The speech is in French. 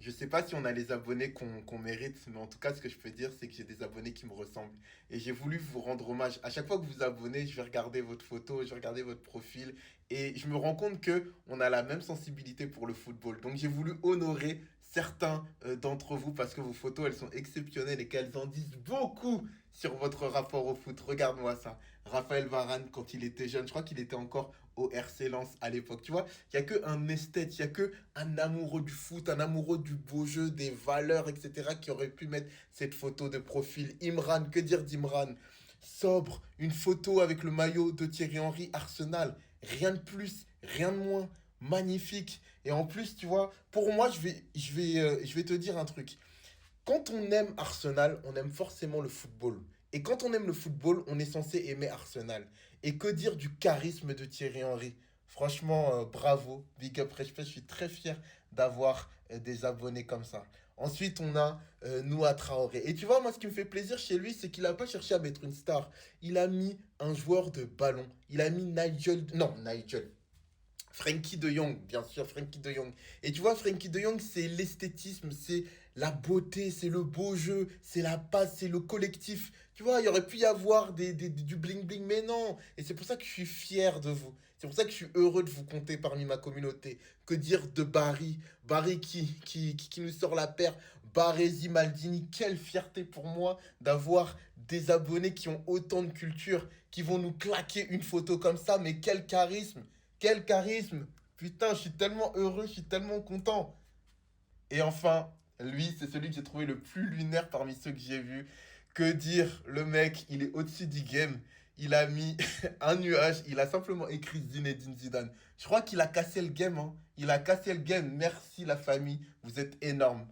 Je sais pas si on a les abonnés qu'on mérite, mais en tout cas, ce que je peux dire, c'est que j'ai des abonnés qui me ressemblent. Et j'ai voulu vous rendre hommage. À chaque fois que vous vous abonnez, je vais regarder votre photo, je vais regarder votre profil, et je me rends compte que on a la même sensibilité pour le football. Donc j'ai voulu honorer certains d'entre vous parce que vos photos, elles sont exceptionnelles et qu'elles en disent beaucoup sur votre rapport au foot. Regarde-moi ça. Raphaël Varane, quand il était jeune, je crois qu'il était encore au RC Lens à l'époque. Tu vois, il n'y a que un esthète, il n'y a que un amoureux du foot, un amoureux du beau jeu, des valeurs, etc., qui aurait pu mettre cette photo de profil. Imran, que dire d'Imran? Sobre, une photo avec le maillot de Thierry Henry, Arsenal. Rien de plus, rien de moins. Magnifique. Et en plus, tu vois, pour moi, je vais te dire un truc. Quand on aime Arsenal, on aime forcément le football. Et quand on aime le football, on est censé aimer Arsenal. Et que dire du charisme de Thierry Henry? Franchement, bravo, big up, respect. Je suis très fier d'avoir des abonnés comme ça. Ensuite, on a Noah Traoré. Et tu vois, moi, ce qui me fait plaisir chez lui, c'est qu'il n'a pas cherché à mettre une star. Il a mis un joueur de ballon. Il a mis Nigel. Non, Nigel. Frankie de Jong, bien sûr, Frankie de Jong. Et tu vois, Frankie de Jong, c'est l'esthétisme, c'est la beauté, c'est le beau jeu, c'est la passe, c'est le collectif. Tu vois, il y aurait pu y avoir du bling-bling, mais non. Et c'est pour ça que je suis fier de vous. C'est pour ça que je suis heureux de vous compter parmi ma communauté. Que dire de Barry? Barry qui nous sort la paire. Baresi Maldini, quelle fierté pour moi d'avoir des abonnés qui ont autant de culture, qui vont nous claquer une photo comme ça, mais quel charisme! Quel charisme! Putain, je suis tellement heureux, je suis tellement content. Et enfin, lui, c'est celui que j'ai trouvé le plus lunaire parmi ceux que j'ai vus. Que dire, le mec, il est au-dessus du game. Il a mis un nuage, il a simplement écrit Zinedine Zidane. Je crois qu'il a cassé le game, hein. Il a cassé le game. Merci la famille, vous êtes énormes.